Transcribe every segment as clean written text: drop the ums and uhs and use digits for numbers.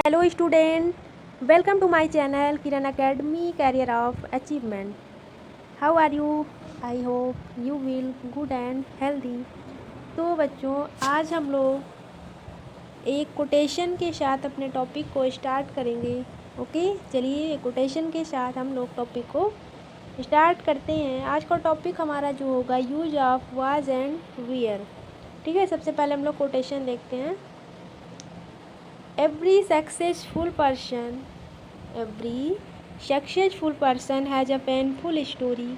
Hello student, welcome to my channel Kiran Academy Career of Achievement. How are you? I hope you will good and healthy. तो बच्चों आज हम लोग एक quotation के साथ अपने टॉपिक को स्टार्ट करेंगे। ओके, चलिए कोटेशन के साथ हम लोग टॉपिक को स्टार्ट करते हैं। आज का टॉपिक हमारा जो होगा use of was and wear. ठीक है, सबसे पहले हम लोग कोटेशन देखते हैं। Every successful person has a painful story.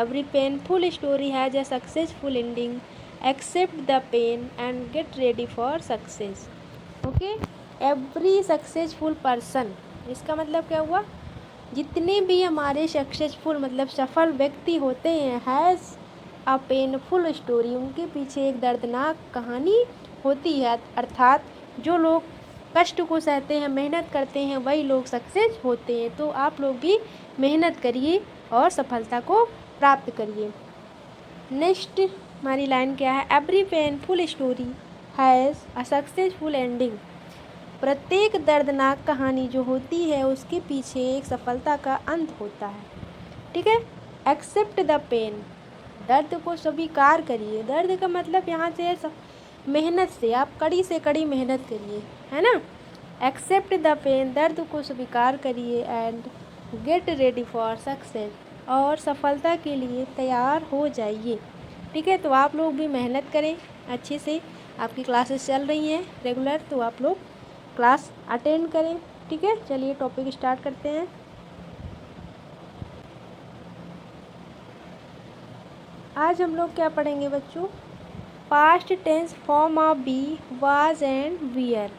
Every painful story has a successful ending. Accept the pain and get ready for success. Okay? Every successful person, इसका मतलब क्या हुआ? जितने भी हमारे सक्सेसफुल मतलब सफल व्यक्ति होते हैं हैज़ अ पेनफुल स्टोरी, उनके पीछे एक दर्दनाक कहानी होती है। अर्थात जो लोग कष्ट को सहते हैं, मेहनत करते हैं, वही लोग सक्सेस होते हैं। तो आप लोग भी मेहनत करिए और सफलता को प्राप्त करिए। नेक्स्ट हमारी लाइन क्या है? Every painful story has a successful ending. प्रत्येक दर्दनाक कहानी जो होती है उसके पीछे एक सफलता का अंत होता है। ठीक है। एक्सेप्ट द पेन, दर्द को स्वीकार करिए। दर्द का मतलब यहाँ से मेहनत से, आप कड़ी से कड़ी मेहनत करिए, है ना। एक्सेप्ट द पेन, दर्द को स्वीकार करिए। And get ready for success, और सफलता के लिए तैयार हो जाइए। ठीक है, तो आप लोग भी मेहनत करें अच्छे से। आपकी क्लासेस चल रही हैं रेगुलर, तो आप लोग क्लास अटेंड करें। ठीक है, चलिए टॉपिक स्टार्ट करते हैं। आज हम लोग क्या पढ़ेंगे बच्चों? Past tense form of be, was and were.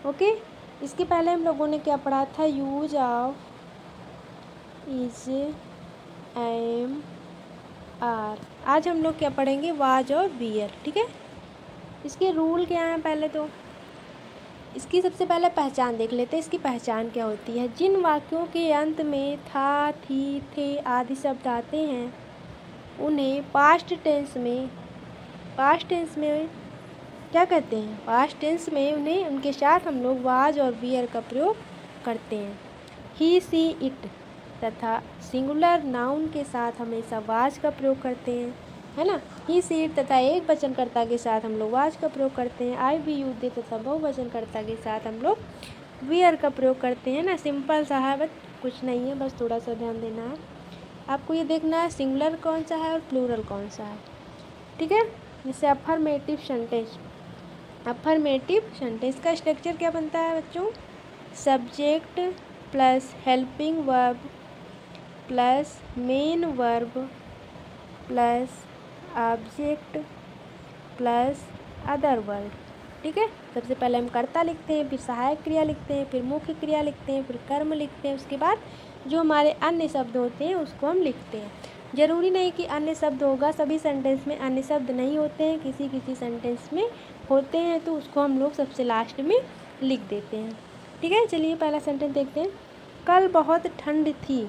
Okay, इसके पहले हम लोगों ने क्या पढ़ा था? Use of, is, am, are. आज हम लोग क्या पढ़ेंगे? वाज और वियर। ठीक है, इसके रूल क्या हैं? पहले तो इसकी सबसे पहले पहचान देख लेते हैं। इसकी पहचान क्या होती है? जिन वाक्यों के अंत में था, थी, थे आदि शब्द आते हैं उन्हें पास्ट टेंस में क्या कहते हैं? पास्ट टेंस में उन्हें उनके साथ हम लोग वाज और वियर का प्रयोग करते हैं। ही, सी, इट तथा सिंगुलर नाउन के साथ हमेशा वाज का प्रयोग करते हैं, है ना। ही, सी, इट तथा एक वचनकर्ता के साथ हम लोग वाज का प्रयोग करते हैं। आई, वी, यू, दे तथा बहुवचनकर्ता के साथ हम लोग वियर का प्रयोग करते हैं ना। सिंपल सा है, बस कुछ नहीं है, बस थोड़ा सा ध्यान देना है। आपको ये देखना है सिंगुलर कौन सा है और प्लूरल कौन सा है। ठीक है, जैसे अफर्मेटिव सेंटेंस। अफर्मेटिव सेंटेंस का स्ट्रक्चर क्या बनता है बच्चों? Subject plus helping verb plus main verb plus object plus other verb. ठीक है, सबसे पहले हम कर्ता लिखते हैं, फिर सहायक क्रिया लिखते हैं, फिर मुख्य क्रिया लिखते हैं, फिर कर्म लिखते हैं। उसके बाद जो हमारे अन्य शब्द होते हैं उसको हम लिखते हैं। ज़रूरी नहीं कि अन्य शब्द होगा, सभी सेंटेंस में अन्य शब्द नहीं होते हैं, किसी किसी सेंटेंस में होते हैं, तो उसको हम लोग सबसे लास्ट में लिख देते हैं। ठीक है, चलिए पहला सेंटेंस देखते हैं। कल बहुत ठंड थी।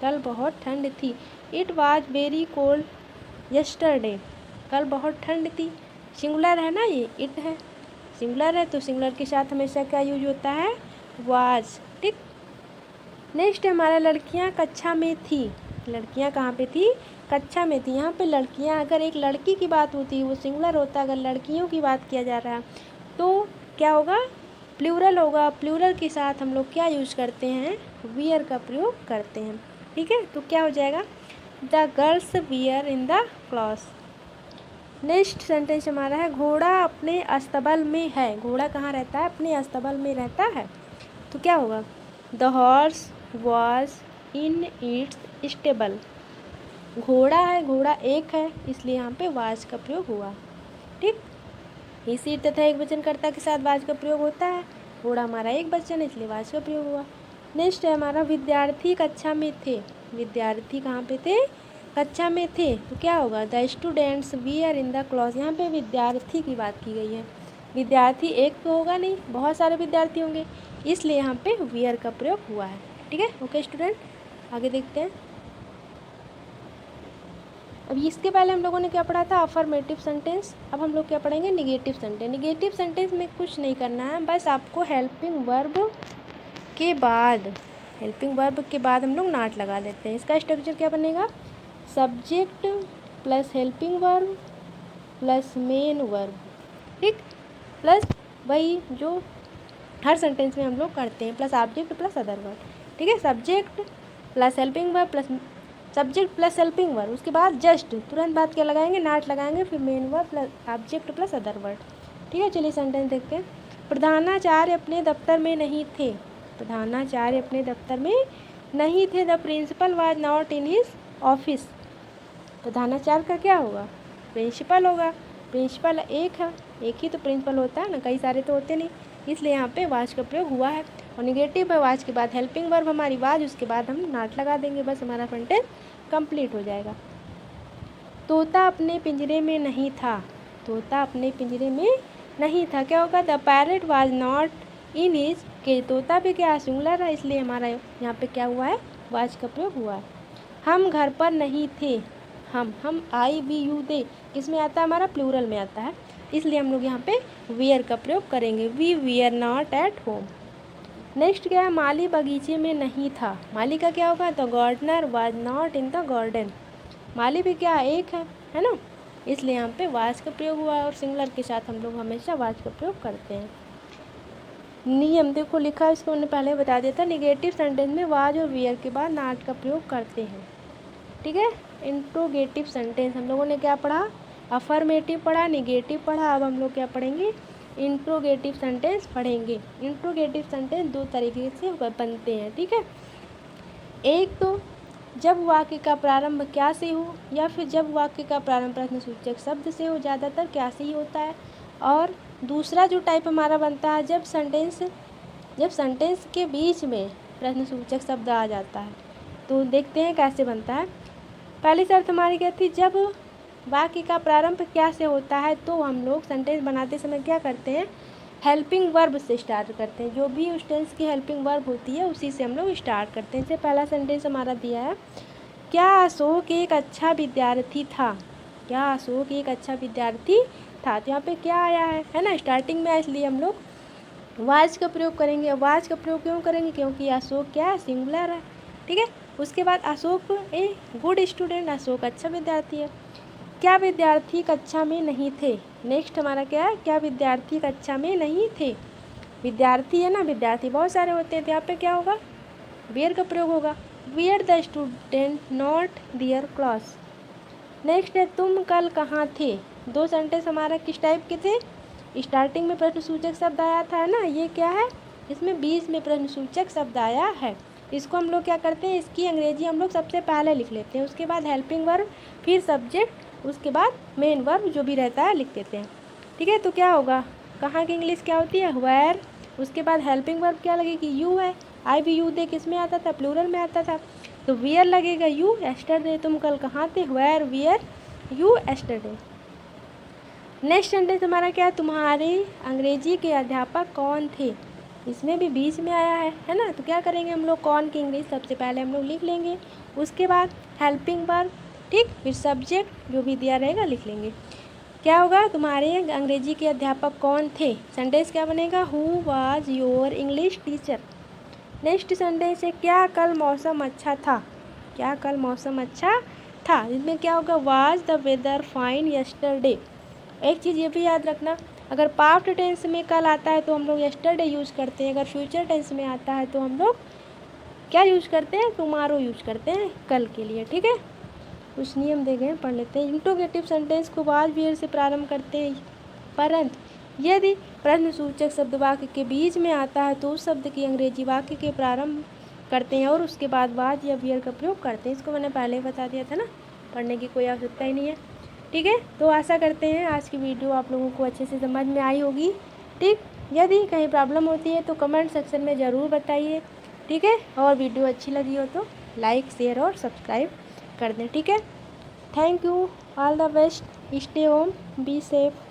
कल बहुत ठंड थी। It was very cold yesterday. कल बहुत ठंड थी। सिंगुलर है ना, ये इट है, सिंगुलर है, तो सिंगुलर के साथ हमेशा क्या यूज होता है? वाज। ठीक, नेक्स्ट हमारा लड़कियां कक्षा में थी। लड़कियां कहाँ पे थी? कक्षा में थी। यहाँ पे लड़कियां, अगर एक लड़की की बात होती है वो सिंगुलर होता, अगर लड़कियों की बात किया जा रहा है तो क्या होगा? प्लूरल होगा। प्लूरल के साथ हम लोग क्या यूज करते हैं? वियर का प्रयोग करते हैं। ठीक है, तो क्या हो जाएगा? The girls wear in the class. Next sentence हमारा है घोड़ा अपने अस्तबल में है। घोड़ा कहाँ रहता है? अपने अस्तबल में रहता है, तो क्या होगा? The horse was in its stable. घोड़ा है, घोड़ा एक है, इसलिए यहाँ पे वाज का प्रयोग हुआ। ठीक, ही, सी तथा एक वचनकर्ता के साथ वाज का प्रयोग होता है। घोड़ा हमारा एक वचन है, इसलिए वाज का प्रयोग हुआ। नेक्स्ट है हमारा विद्यार्थी कक्षा में थे। विद्यार्थी कहाँ पे थे? कक्षा में थे, तो क्या होगा? The students wear in the class. यहाँ पे विद्यार्थी की बात की गई है। विद्यार्थी एक तो होगा नहीं, बहुत सारे विद्यार्थी होंगे, इसलिए यहाँ पे वियर का प्रयोग हुआ है। ठीक है, ओके स्टूडेंट, आगे देखते हैं। अब इसके पहले हम लोगों ने क्या पढ़ा था? Affirmative sentence. अब हम लोग क्या पढ़ेंगे? Negative sentence. निगेटिव सेंटेंस में कुछ नहीं करना है, बस आपको हेल्पिंग वर्ब के बाद हम लोग नॉट लगा देते हैं। इसका स्ट्रक्चर क्या बनेगा, subject plus helping verb plus main verb, ठीक, प्लस वही जो हर सेंटेंस में हम लोग करते हैं, plus object plus other verb, ठीक है। Subject plus helping verb plus subject plus helping verb, उसके बाद जस्ट तुरंत बाद क्या लगाएंगे, नॉट लगाएंगे, फिर main verb plus object plus other verb, ठीक है। चलिए सेंटेंस देखते हैं। प्रधानाचार्य अपने दफ्तर में नहीं थे। प्रधानाचार्य अपने दफ्तर में नहीं थे। The principal was not in his office. प्रधानाचार्य का क्या होगा, प्रिंसिपल होगा। प्रिंसिपल एक है, एक ही तो प्रिंसिपल होता है ना, कई सारे तो होते नहीं, इसलिए यहाँ पे वाज का प्रयोग हुआ है। और निगेटिव है, वाज के बाद हेल्पिंग वर्ब हमारी वाज, उसके बाद हम नॉट लगा देंगे, बस हमारा सेंटेंस कंप्लीट हो जाएगा। तोता अपने पिंजरे में नहीं था। तोता अपने पिंजरे में नहीं था, क्या होगा, the parrot was not in his cage. तोता भी क्या सिंगुलर है, इसलिए हमारा यहाँ पे क्या हुआ है, वाज का प्रयोग हुआ है। हम घर पर नहीं थे। हम आई वी यू दे किसमें आता है, हमारा प्लूरल में आता है, इसलिए हम लोग यहाँ पे वेयर का प्रयोग करेंगे। We were not at home. Next क्या है, माली बगीचे में नहीं था। माली का क्या होगा, the gardener was not in the garden. माली भी क्या एक है ना, इसलिए यहाँ पे वाज का प्रयोग हुआ है। और सिंगुलर के साथ हम लोग हमेशा वाज का प्रयोग करते हैं। नियम देखो लिखा है, इसको मैंने पहले बता दिया था। निगेटिव सेंटेंस में वाज और वेयर के बाद नॉट का प्रयोग करते हैं, ठीक है। इंट्रोगेटिव सेंटेंस हम लोगों ने क्या पढ़ा, अफर्मेटिव पढ़ा, निगेटिव पढ़ा, अब हम लोग क्या पढ़ेंगे, इंट्रोगेटिव सेंटेंस पढ़ेंगे। इंट्रोगेटिव सेंटेंस दो तरीके से बनते हैं, ठीक है। एक तो जब वाक्य का प्रारंभ क्या से हो, या फिर जब वाक्य का प्रारंभ प्रश्नसूचक शब्द से हो, ज़्यादातर क्या से ही होता है। और दूसरा जो टाइप हमारा बनता है, जब सेंटेंस के बीच में प्रश्नसूचक शब्द आ जाता है। तो देखते हैं कैसे बनता है। पहली शर्त हमारी क्या थी, जब वाक्य का प्रारंभ क्या से होता है तो हम लोग सेंटेंस बनाते समय क्या करते हैं, हेल्पिंग वर्ब से स्टार्ट करते हैं। जो भी उस टेंस की हेल्पिंग वर्ब होती है उसी से हम लोग स्टार्ट करते हैं। जैसे पहला सेंटेंस हमारा दिया है, क्या अशोक एक अच्छा विद्यार्थी था। क्या अशोक एक अच्छा विद्यार्थी था, तो यहाँ पे क्या आया है ना, स्टार्टिंग में, इसलिए हम लोग वाज का प्रयोग करेंगे। वाज का प्रयोग क्यों करेंगे, क्योंकि अशोक क्या है, सिंगुलर है, ठीक है। उसके बाद Ashok a good student, Ashok अच्छा विद्यार्थी है। क्या विद्यार्थी कक्षा में नहीं थे। नेक्स्ट हमारा क्या है, क्या विद्यार्थी कक्षा में नहीं थे। विद्यार्थी है ना, विद्यार्थी बहुत सारे होते हैं, तो यहाँ पे क्या होगा, वेयर का प्रयोग होगा। Were the student not their class. Next है, तुम कल कहाँ थे। दो सेंटेंस हमारा किस टाइप के थे, स्टार्टिंग में प्रश्नसूचक शब्द आया था ना, ये क्या है, इसमें बीच में प्रश्नसूचक शब्द आया है। इसको हम लोग क्या करते हैं, इसकी अंग्रेजी हम लोग सबसे पहले लिख लेते हैं, उसके बाद हेल्पिंग वर्ब, फिर सब्जेक्ट, उसके बाद मेन वर्ब जो भी रहता है लिख देते हैं, ठीक है। तो क्या होगा, कहाँ की इंग्लिश क्या होती है, वेयर, उसके बाद हेल्पिंग वर्ब क्या लगेगी, यू है। आई भी यू दे किस में आता था, प्लूरल में आता था, तो वेयर लगेगा यू, एस्टरडे तुम कल कहाँ थे, where were you yesterday. Next sentence हमारा क्या है, तुम्हारे अंग्रेजी के अध्यापक कौन थे। इसमें भी बीच में आया है ना, तो क्या करेंगे हम लोग, कौन की इंग्लिश सबसे पहले हम लोग लिख लेंगे, उसके बाद हेल्पिंग वर्ब, ठीक, फिर सब्जेक्ट जो भी दिया रहेगा लिख लेंगे। क्या होगा, तुम्हारे अंग्रेजी के अध्यापक कौन थे। सेंटेंस क्या बनेगा, who was your English teacher. Next sentence है, क्या कल मौसम अच्छा था। क्या कल मौसम अच्छा था, इसमें क्या होगा, was the weather fine yesterday. एक चीज़ ये भी याद रखना, अगर पास्ट टेंस में कल आता है तो हम लोग यस्टरडे यूज़ करते हैं, अगर फ्यूचर टेंस में आता है तो हम लोग क्या यूज़ करते हैं, टुमारो यूज़ करते हैं कल के लिए, ठीक है। कुछ नियम दे गए, पढ़ लेते हैं। इंट्रोगेटिव सेंटेंस को वाज वेयर से प्रारंभ करते हैं, परंतु यदि प्रश्नसूचक शब्द वाक्य के बीच में आता है तो उस शब्द की अंग्रेजी वाक्य के प्रारंभ करते हैं और उसके बाद वाज या वेयर का प्रयोग करते हैं। इसको मैंने पहले ही बता दिया था ना, पढ़ने की कोई आवश्यकता ही नहीं है, ठीक है। तो आशा करते हैं आज की वीडियो आप लोगों को अच्छे से समझ में आई होगी, ठीक। यदि कहीं प्रॉब्लम होती है तो कमेंट सेक्शन में ज़रूर बताइए, ठीक है। और वीडियो अच्छी लगी हो तो लाइक शेयर और सब्सक्राइब कर दें, ठीक है। Thank you, all the best, stay home, be safe.